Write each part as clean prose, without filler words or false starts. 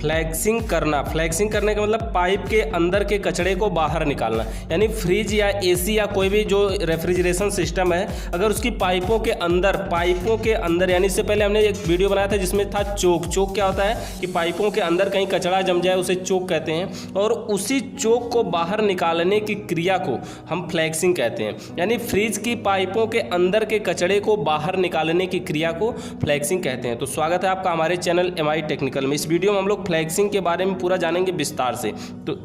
Flexing करना, flexing करने का मतलब पाइप के अंदर के कचड़े को बाहर निकालना। यानी फ्रिज या एसी या कोई भी जो रेफ्रिजरेशन सिस्टम है, अगर उसकी पाइपों के अंदर यानी इससे पहले हमने एक वीडियो बनाया था जिसमें था चोक। चोक क्या होता है कि पाइपों के अंदर कहीं कचड़ा जम जाए उसे चोक कहते हैं, और उसी चोक को बाहर निकालने की क्रिया को हम फ्लैक्सिंग कहते हैं। यानी फ्रिज की पाइपों के अंदर के कचड़े को बाहर निकालने की क्रिया को फ्लैक्सिंग कहते हैं। तो स्वागत है आपका हमारे चैनल MI टेक्निकल में। इस वीडियो में हम लोग फ्लैक्सिंग के बारे में पूरा जानेंगे विस्तार से। तो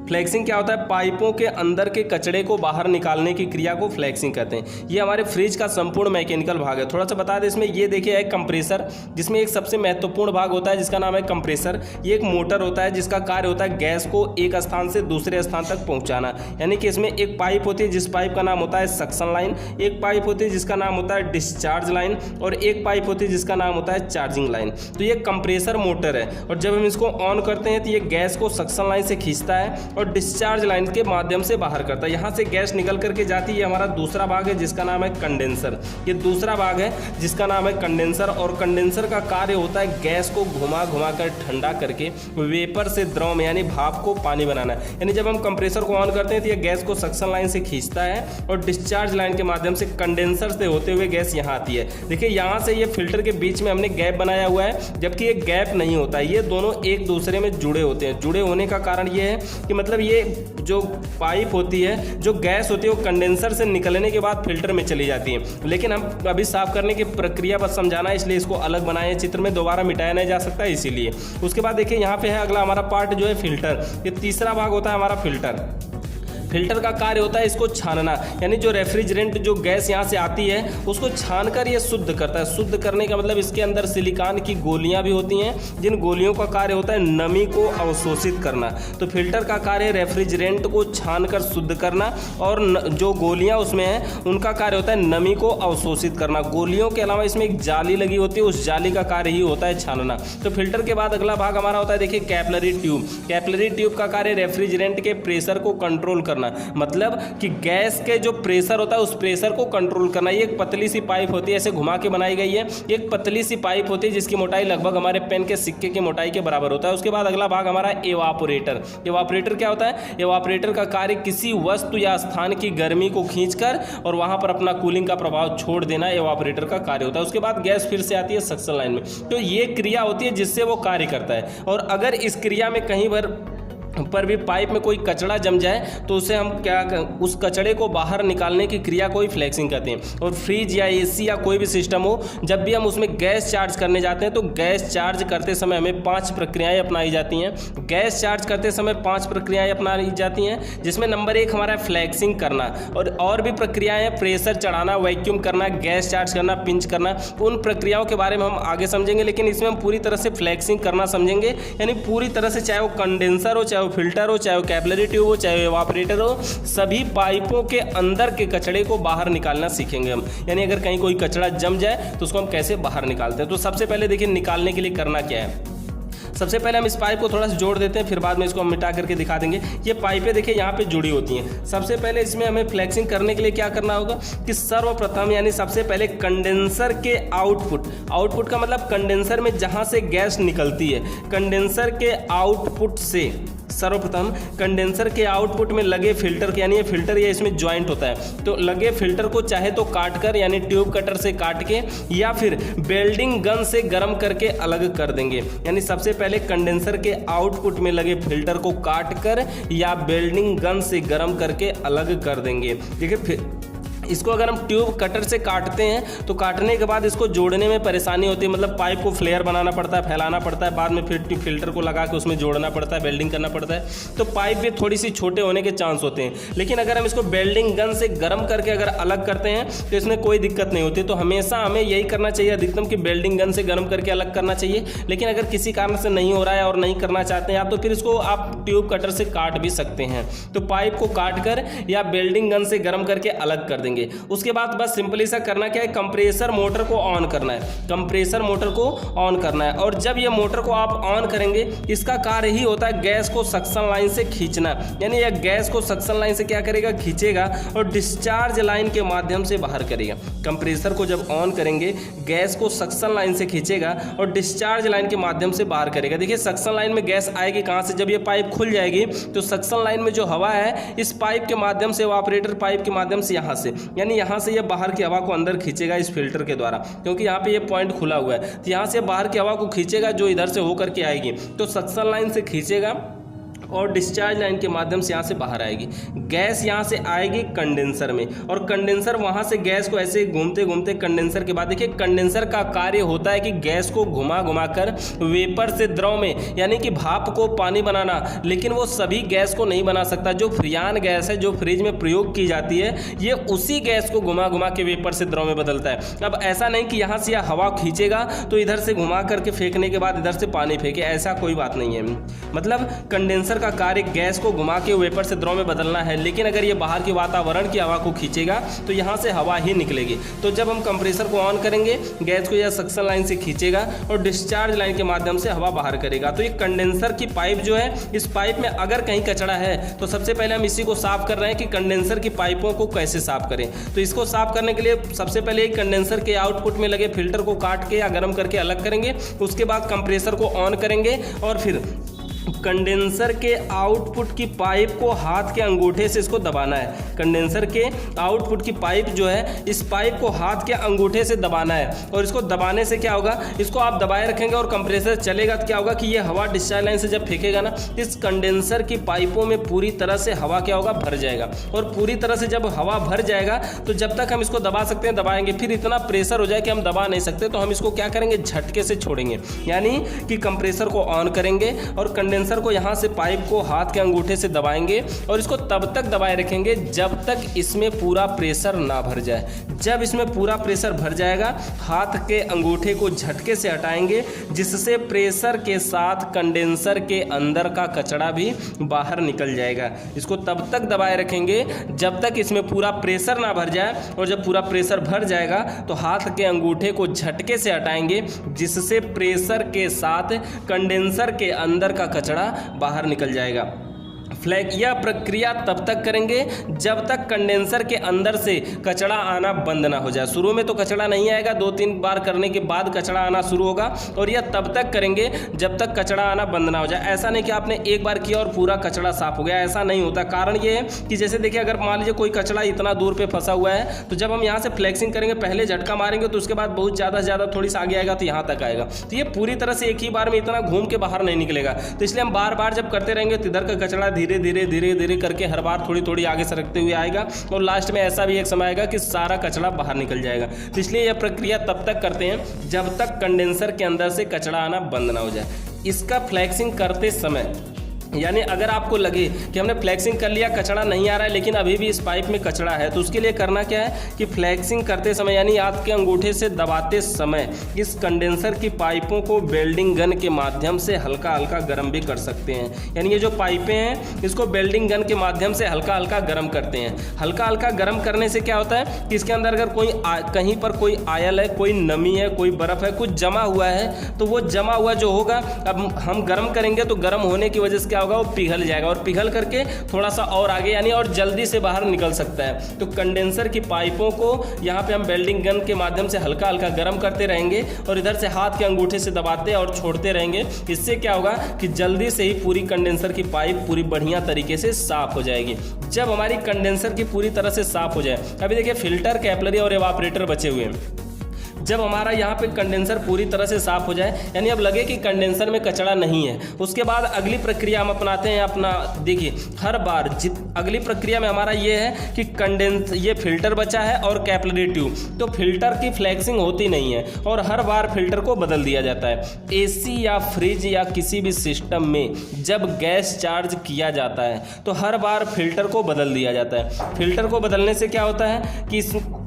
फ्लैक्सिंग क्या होता है? पाइपों के अंदर के कचड़े को बाहर निकालने की क्रिया को फ्लैक्सिंग कहते हैं। ये हमारे फ्रिज का संपूर्ण मैकेनिकल भाग है। थोड़ा सा बता दें, इसमें ये देखिए एक कंप्रेसर, जिसमें एक सबसे महत्वपूर्ण भाग होता है जिसका नाम है कंप्रेसर। ये एक मोटर होता है जिसका कार्य होता है गैस को एक स्थान से दूसरे स्थान तक पहुंचाना। यानी कि इसमें एक पाइप होती है जिस पाइप का नाम होता है सक्शन लाइन, एक पाइप होती है जिसका नाम होता है डिस्चार्ज लाइन, और एक पाइप होती है जिसका नाम होता है चार्जिंग लाइन। तो ये कंप्रेसर मोटर है, और जब हम इसको ऑन करते हैं तो ये गैस को सक्शन लाइन से खींचता है और डिस्चार्ज लाइन के माध्यम से बाहर करता है। यहाँ से गैस निकल करके जाती है। ये हमारा दूसरा भाग है जिसका नाम है कंडेंसर। ये दूसरा भाग है जिसका नाम है कंडेंसर, और कंडेंसर का कार्य होता है गैस को घुमा घुमा कर ठंडा करके वेपर से द्रव में यानी भाप को पानी बनाना। यानी जब हम कंप्रेसर को ऑन करते हैं तो ये गैस को सक्शन लाइन से खींचता है और डिस्चार्ज लाइन के माध्यम से कंडेंसर से होते हुए गैस यहाँ आती है। देखिए यहाँ से ये फिल्टर के बीच में हमने गैप बनाया हुआ है, जबकि ये गैप नहीं होता है। ये दोनों एक दूसरे में जुड़े होते हैं। जुड़े होने का कारण ये है कि मतलब ये जो पाइप होती है, जो गैस होती है, वो कंडेंसर से निकलने के बाद फिल्टर में चली जाती है। लेकिन हम अभी साफ करने की प्रक्रिया बस समझाना है, इसलिए इसको अलग बनाए। चित्र में दोबारा मिटाया नहीं जा सकता, इसीलिए। उसके बाद देखिए यहाँ पे है अगला हमारा पार्ट जो है फिल्टर। ये तीसरा भाग होता है हमारा फिल्टर। फिल्टर का कार्य होता है इसको छानना। यानी जो रेफ्रिजरेंट जो गैस यहाँ से आती है उसको छानकर ये शुद्ध करता है। शुद्ध करने का मतलब इसके अंदर सिलिकॉन की गोलियां भी होती हैं, जिन गोलियों का कार्य होता है नमी को अवशोषित करना। तो फिल्टर का कार्य रेफ्रिजरेंट को छानकर शुद्ध करना, और जो गोलियां उसमें हैं उनका कार्य होता है नमी को अवशोषित करना। गोलियों के अलावा इसमें एक जाली लगी होती है, उस जाली का कार्य ही होता है छानना। तो फिल्टर के बाद अगला भाग हमारा होता है देखिए कैपिलरी ट्यूब। कैपिलरी ट्यूब का कार्य रेफ्रिजरेंट के प्रेशर को कंट्रोल करना, मतलब कि गैस के जो प्रेशर होता है उस प्रेशर को कंट्रोल करना। ये एक पतली सी पाइप होती है, ऐसे घुमा के बनाई गई है। एक पतली सी पाइप होती है जिसकी मोटाई लगभग हमारे पेन के सिक्के की मोटाई के बराबर होता है। उसके बाद अगला भाग हमारा एवापोरेटर। एवापोरेटर क्या होता है? एवापोरेटर का कार्य किसी वस्तु या स्थान की गर्मी को खींचकर और वहां पर अपना कूलिंग का प्रभाव छोड़ देना एवापोरेटर का कार्य होता है। उसके बाद गैस फिर से आती है सक्शन लाइन में। तो ये क्रिया होती है जिससे वो कार्य करता है। और अगर इस क्रिया में कहीं पर भी पाइप में कोई कचड़ा जम जाए तो उसे हम उस कचड़े को बाहर निकालने की क्रिया को ही फ्लैक्सिंग कहते हैं। और फ्रिज या एसी या कोई भी सिस्टम हो, जब भी हम उसमें गैस चार्ज करने जाते हैं तो गैस चार्ज करते समय हमें 5 प्रक्रियाएं अपनाई जाती हैं। गैस चार्ज करते समय 5 प्रक्रियाएं अपनाई जाती हैं, जिसमें नंबर 1 हमारा फ्लैक्सिंग करना, और भी प्रक्रियाएं हैं प्रेशर चढ़ाना, वैक्यूम करना, गैस चार्ज करना, पिंच करना। उन प्रक्रियाओं के बारे में हम आगे समझेंगे, लेकिन इसमें हम पूरी तरह से फ्लैक्सिंग करना समझेंगे। यानी पूरी तरह से, चाहे वो कंडेंसर हो, चाहे वो फिल्टर हो, चाहे वो कैपिलरी ट्यूब हो, चाहे वो एवापोरेटर हो, सभी पाइपों के अंदर के कचड़े को बाहर निकालना सीखेंगे हम। यानी अगर कहीं कोई कचड़ा जम जाए तो उसको हम कैसे बाहर निकालते हैं। तो सबसे पहले देखिए निकालने के लिए करना क्या है। सबसे पहले हम इस पाइप को थोड़ा सा जोड़ देते हैं, फिर बाद में इसको हम मिटा करके दिखा देंगे। ये पाइपें देखिए यहाँ पे जुड़ी होती हैं। सबसे पहले इसमें हमें फ्लैक्सिंग करने के लिए क्या करना होगा कि सर्वप्रथम यानी सबसे पहले कंडेंसर के आउटपुट का मतलब कंडेंसर में जहाँ से गैस निकलती है, कंडेंसर के आउटपुट से सर्वप्रथम कंडेंसर के आउटपुट में लगे फिल्टर के, यानी ये फिल्टर या इसमें ज्वाइंट होता है, तो लगे फिल्टर को चाहे तो काट कर यानी ट्यूब कटर से काट के या फिर वेल्डिंग गन से गर्म करके अलग कर देंगे। यानी सबसे पहले कंडेंसर के आउटपुट में लगे फिल्टर को काट कर या वेल्डिंग गन से गर्म करके अलग कर देंगे। देखिए इसको अगर हम ट्यूब कटर से काटते हैं तो काटने के बाद इसको जोड़ने में परेशानी होती है, मतलब पाइप को फ्लेयर बनाना पड़ता है, फैलाना पड़ता है, बाद में फिर फिल्टर को लगा के उसमें जोड़ना पड़ता है, वेल्डिंग करना पड़ता है। तो पाइप भी थोड़ी सी छोटे होने के चांस होते हैं। लेकिन अगर हम इसको वेल्डिंग गन से गर्म करके अगर अलग करते हैं तो इसमें कोई दिक्कत नहीं होती। तो हमेशा हमें यही करना चाहिए अधिकतम कि वेल्डिंग गन से गर्म करके अलग करना चाहिए। लेकिन अगर किसी कारण से नहीं हो रहा है और नहीं करना चाहते हैं आप, तो फिर इसको आप ट्यूब कटर से काट भी सकते हैं। तो पाइप को काट कर या वेल्डिंग गन से गर्म करके अलग कर देंगे। करेंगे। उसके बाद बस सिंपली सा करना क्या है, कंप्रेसर मोटर को ऑन करना है, कंप्रेसर मोटर को ऑन करना है। और जब ये मोटर को आप ऑन करेंगे, इसका कार्य ही होता है गैस को सक्शन लाइन से खींचना, यानी यह गैस को सक्शन लाइन से क्या करेगा, खींचेगा और डिस्चार्ज लाइन के माध्यम से बाहर करेगा। कंप्रेसर को जब ऑन करेंगे, गैस को सक्शन लाइन से खींचेगा और डिस्चार्ज लाइन के माध्यम से बाहर करेगा। देखिए सक्शन लाइन में गैस आएगी कहाँ से, जब ये पाइप खुल जाएगी तो सक्शन लाइन में जो हवा है इस पाइप के माध्यम से, ऑपरेटर पाइप के माध्यम से यहाँ से, यानी यहाँ से ये बाहर की हवा को अंदर खींचेगा इस फिल्टर के द्वारा, क्योंकि यहाँ पे ये पॉइंट खुला हुआ है। तो यहाँ से बाहर की हवा को खींचेगा जो इधर से होकर के आएगी, तो सक्शन लाइन से खींचेगा और डिस्चार्ज लाइन के माध्यम से यहाँ से बाहर आएगी। गैस यहाँ से आएगी कंडेंसर में, और कंडेंसर वहाँ से गैस को ऐसे घूमते घूमते कंडेंसर के बाद, देखिए कंडेंसर का कार्य होता है कि गैस को घुमा घुमा कर वेपर से द्रव में, यानी कि भाप को पानी बनाना। लेकिन वो सभी गैस को नहीं बना सकता। जो फ्रियान गैस है, जो फ्रिज में प्रयोग की जाती है, ये उसी गैस को घुमा घुमा के वेपर से द्रव में बदलता है। अब ऐसा नहीं कि यहाँ से हवा खींचेगा तो इधर से घुमा करके फेंकने के बाद इधर से पानी फेंके, ऐसा कोई बात नहीं है। मतलब कंडेंसर का कार्य गैस को घुमा के वेपर से द्रव में बदलना है, लेकिन अगर ये बाहर के वातावरण की हवा को खींचेगा तो यहाँ से हवा ही निकलेगी। तो जब हम कंप्रेसर को ऑन करेंगे, गैस को यह सक्शन लाइन से खींचेगा और डिस्चार्ज लाइन के माध्यम से हवा बाहर करेगा। तो ये कंडेंसर की पाइप जो है, इस पाइप में अगर कहीं कचरा है तो सबसे पहले हम इसी को साफ कर रहे हैं कि कंडेंसर की पाइपों को कैसे साफ करें। तो इसको साफ करने के लिए सबसे पहले कंडेंसर के आउटपुट में लगे फिल्टर को काट के या गर्म करके अलग करेंगे। उसके बाद कंप्रेसर को ऑन करेंगे और फिर कंडेंसर के आउटपुट की पाइप को हाथ के अंगूठे से इसको दबाना है। कंडेंसर के आउटपुट की पाइप जो है, इस पाइप को हाथ के अंगूठे से दबाना है। और इसको दबाने से क्या होगा, इसको आप दबाए रखेंगे और कंप्रेसर चलेगा तो क्या होगा कि ये हवा डिस्चार्ज लाइन से जब फेंकेगा ना, इस कंडेंसर की पाइपों में पूरी तरह से हवा क्या होगा, भर जाएगा। और पूरी तरह से जब हवा भर जाएगा तो जब तक हम इसको दबा सकते हैं दबाएंगे, फिर इतना प्रेशर हो जाए कि हम दबा नहीं सकते, तो हम इसको क्या करेंगे, झटके से छोड़ेंगे। यानी कि कंप्रेसर को ऑन करेंगे और कंडेंसर को यहां से पाइप को हाथ के अंगूठे से दबाएंगे और इसको तब तक दबाए रखेंगे जब तक इसमें पूरा प्रेशर ना भर जाए। जब इसमें पूरा प्रेशर भर जाएगा, हाथ के अंगूठे को झटके से हटाएंगे, जिससे प्रेशर के साथ कंडेंसर के अंदर का कचरा भी बाहर निकल जाएगा। इसको तब तक दबाए रखेंगे जब तक इसमें पूरा प्रेशर ना भर जाए, और जब पूरा प्रेशर भर जाएगा तो हाथ के अंगूठे को झटके से हटाएंगे, जिससे प्रेशर के साथ कंडेंसर के अंदर का कचरा बाहर निकल जाएगा। फ्लैग यह प्रक्रिया तब तक करेंगे जब तक कंडेंसर के अंदर से कचरा आना बंद ना हो जाए। शुरू में तो कचरा नहीं आएगा, 2-3 बार करने के बाद कचरा आना शुरू होगा, और यह तब तक करेंगे जब तक कचरा आना बंद ना हो जाए। ऐसा नहीं कि आपने एक बार किया और पूरा कचरा साफ हो गया, ऐसा नहीं होता। कारण ये है कि जैसे देखिए, अगर मान लीजिए कोई कचरा इतना दूर पर फंसा हुआ है, तो जब हम यहाँ से फ्लैक्सिंग करेंगे, पहले झटका मारेंगे तो उसके बाद बहुत ज़्यादा थोड़ी सा आगे आएगा तो यहाँ तक आएगा। तो ये पूरी तरह से एक ही बार में इतना घूम के बाहर नहीं निकलेगा। तो इसलिए हम बार बार जब करते रहेंगे तो इधर का कचरा धीरे धीरे करके हर बार थोड़ी आगे सरकते हुए आएगा, और लास्ट में ऐसा भी एक समय आएगा कि सारा कचरा बाहर निकल जाएगा। तो इसलिए यह प्रक्रिया तब तक करते हैं जब तक कंडेंसर के अंदर से कचरा आना बंद ना हो जाए। इसका फ्लैक्सिंग करते समय, यानी अगर आपको लगे कि हमने फ्लैक्सिंग कर लिया, कचरा नहीं आ रहा है, लेकिन अभी भी इस पाइप में कचरा है, तो उसके लिए करना क्या है कि फ्लैक्सिंग करते समय, यानी हाथ के अंगूठे से दबाते समय, इस कंडेंसर की पाइपों को वेल्डिंग गन के माध्यम से हल्का हल्का गर्म भी कर सकते हैं। यानी ये जो पाइपें हैं, इसको वेल्डिंग गन के माध्यम से हल्का हल्का गर्म करते हैं। हल्का हल्का गर्म करने से क्या होता है कि इसके अंदर अगर कहीं पर कोई आयल है, कोई नमी है, कोई बर्फ़ है, कुछ जमा हुआ है, तो वो जमा हुआ जो होगा, अब हम गर्म करेंगे तो गर्म होने की वजह से क्या होगा, वो पिघल जाएगा, और पिघल करके थोड़ा सा और आगे, यानी और जल्दी से बाहर निकल सकता है। तो कंडेंसर की पाइपों को यहाँ पे हम वेल्डिंग गन के माध्यम से हल्का हल्का गर्म करते रहेंगे, और इधर से हाथ के अंगूठे से दबाते और छोड़ते रहेंगे। इससे क्या होगा कि जल्दी से ही पूरी कंडेंसर की पाइप पूरी बढ़िया तरीके से साफ हो जाएगी। जब हमारी कंडेंसर की पूरी तरह से साफ हो जाए, अभी देखिए फिल्टर, कैपिलरी और एवापरेटर बचे हुए हैं। जब हमारा यहाँ पे कंडेंसर पूरी तरह से साफ हो जाए, यानी अब लगे कि कंडेंसर में कचरा नहीं है, उसके बाद अगली प्रक्रिया हम अपनाते हैं अपना। देखिए हर बार अगली प्रक्रिया में हमारा ये है कि ये फिल्टर बचा है और कैपिलरी ट्यूब, तो फिल्टर की फ्लैक्सिंग होती नहीं है और हर बार फिल्टर को बदल दिया जाता है। एसी या फ्रिज या किसी भी सिस्टम में जब गैस चार्ज किया जाता है तो हर बार फिल्टर को बदल दिया जाता है। फिल्टर को बदलने से क्या होता है कि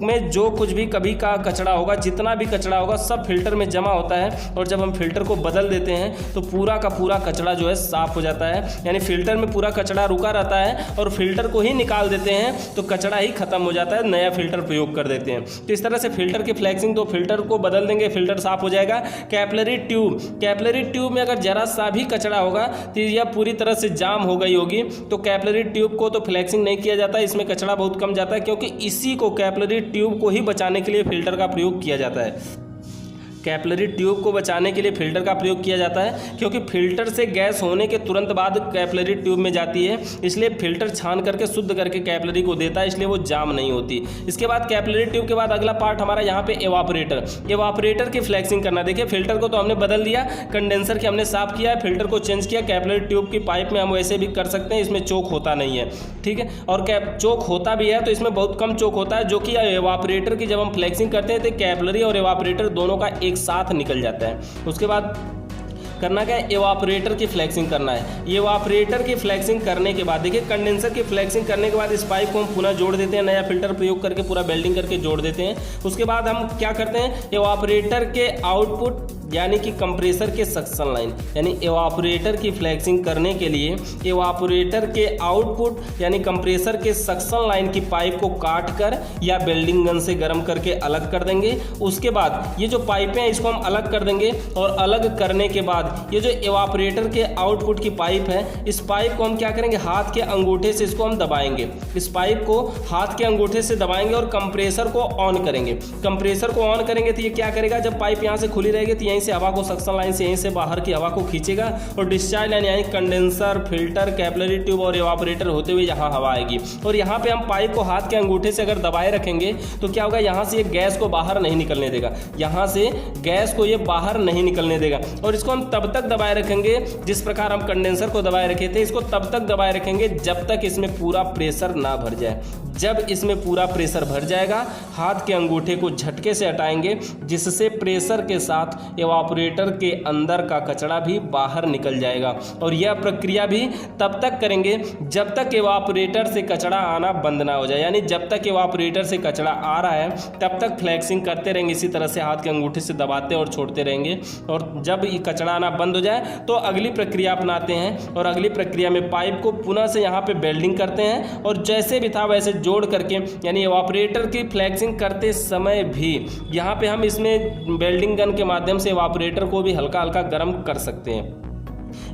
में जो कुछ भी कभी का कचरा होगा, जितना भी कचरा होगा सब फिल्टर में जमा होता है और जब हम फिल्टर को बदल देते हैं तो पूरा का पूरा कचरा जो है साफ हो जाता है। यानी फिल्टर में पूरा कचरा रुका रहता है और फिल्टर को ही निकाल देते हैं तो कचरा ही खत्म हो जाता है, नया फिल्टर प्रयोग कर देते हैं। तो इस तरह से फिल्टर की फ्लेक्सिंग, तो फिल्टर को बदल देंगे, फिल्टर साफ हो जाएगा। कैपिलरी ट्यूब में अगर जरा सा भी कचरा होगा तो यह पूरी तरह से जाम हो गई होगी, तो कैपिलरी ट्यूब को तो फ्लेक्सिंग नहीं किया जाता, इसमें कचरा बहुत कम जाता है, क्योंकि इसी को कैपिलरी ट्यूब को ही बचाने के लिए फिल्टर का प्रयोग किया जाता है। कैपिलरी ट्यूब को बचाने के लिए फिल्टर का प्रयोग किया जाता है, क्योंकि फिल्टर से गैस होने के तुरंत बाद कैपिलरी ट्यूब में जाती है, इसलिए फिल्टर छान करके शुद्ध करके कैपिलरी को देता है, इसलिए वो जाम नहीं होती। इसके बाद कैपिलरी ट्यूब के बाद अगला पार्ट हमारा यहाँ पे एवापोरेटर की फ्लेक्सिंग करना। देखिए फिल्टर को तो हमने बदल दिया, कंडेंसर के हमने साफ किया है, फिल्टर को चेंज किया। कैपिलरी ट्यूब की पाइप में हम वैसे भी कर सकते हैं, इसमें चोक होता नहीं है, ठीक है। और चोक होता भी है तो इसमें बहुत कम चोक होता है, जो कि एवापोरेटर की जब हम फ्लेक्सिंग करते हैं तो कैपिलरी और एवापोरेटर दोनों का एक साथ निकल जाता है। उसके बाद करना क्या है, एवापोरेटर की फ्लेक्सिंग करना है। एवापोरेटर की फ्लेक्सिंग करने के बाद देखिए कंडेंसर की फ्लेक्सिंग करने के बाद इस पाइप को हम पुनः जोड़ देते हैं, नया फिल्टर प्रयोग करके पूरा वेल्डिंग करके जोड़ देते हैं। उसके बाद हम क्या करते हैं, एवापोरेटर के आउटपुट यानी कि कंप्रेसर के सक्शन लाइन, यानी एवापोरेटर की फ्लेक्सिंग करने के लिए एवापोरेटर के आउटपुट यानी कंप्रेसर के सक्शन लाइन की पाइप को काट कर या वेल्डिंग गन से गर्म करके अलग कर देंगे। उसके बाद ये जो पाइपें हैं इसको हम अलग कर देंगे और अलग करने के बाद ये जो एवापोरेटर के आउटपुट की पाइप है, इस पाइप को हम क्या करेंगे, हाथ के अंगूठे से इसको हम दबाएंगे। इस पाइप को हाथ के अंगूठे से दबाएंगे और कंप्रेसर को ऑन करेंगे। कंप्रेसर को ऑन करेंगे तो ये क्या करेगा, जब पाइप यहाँ से खुली रहेगी तो यहीं से हवा को सक्शन लाइन से यहीं से बाहर की हवा को खींचेगा और डिस्चार्ज लाइन यानी कंडेंसर, फिल्टर, कैपिलरी ट्यूब और एवापोरेटर होते हुए यहाँ हवा आएगी। और यहाँ पे हम पाइप को हाथ के अंगूठे से अगर दबाए रखेंगे तो क्या होगा, यहाँ से ये गैस को बाहर नहीं निकलने देगा, यहाँ से गैस को ये बाहर नहीं निकलने देगा। और इसको हम तब तक दबाए रखेंगे जिस प्रकार हम कंडेंसर को दबाए रखे थे, इसको तब तक दबाए रखेंगे जब तक इसमें पूरा प्रेशर ना भर जाए। जब इसमें पूरा प्रेशर भर जाएगा, हाथ के अंगूठे को झटके से हटाएंगे, जिससे प्रेशर के साथ एवापोरेटर के अंदर का कचरा भी बाहर निकल जाएगा। और यह प्रक्रिया भी तब तक करेंगे जब तक एवापोरेटर से कचरा आना बंद ना हो जाए। यानी जब तक एवापोरेटर से कचरा आ रहा है तब तक फ्लेक्सिंग करते रहेंगे, इसी तरह से हाथ के अंगूठे से दबाते और छोड़ते रहेंगे। और जब ये कचरा आना बंद हो जाए तो अगली प्रक्रिया अपनाते हैं और अगली प्रक्रिया में पाइप को पुनः से यहाँ पे वेल्डिंग करते हैं और जैसे भी था वैसे जोड़ करके, यानी एवापोरेटर की फ्लेक्सिंग करते समय भी यहाँ पे हम इसमें वेल्डिंग गन के माध्यम से एवापोरेटर को भी हल्का हल्का गर्म कर सकते हैं।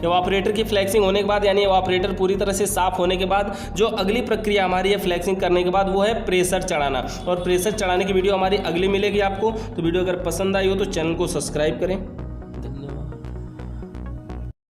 एवापोरेटर की फ्लेक्सिंग होने के बाद यानी एवापोरेटर पूरी तरह से साफ होने के बाद जो अगली प्रक्रिया हमारी है फ्लेक्सिंग करने के बाद वो है प्रेशर चढ़ाना। और प्रेशर चढ़ाने की वीडियो हमारी अगली मिलेगी आपको। तो वीडियो अगर पसंद आई हो तो चैनल को सब्सक्राइब करें।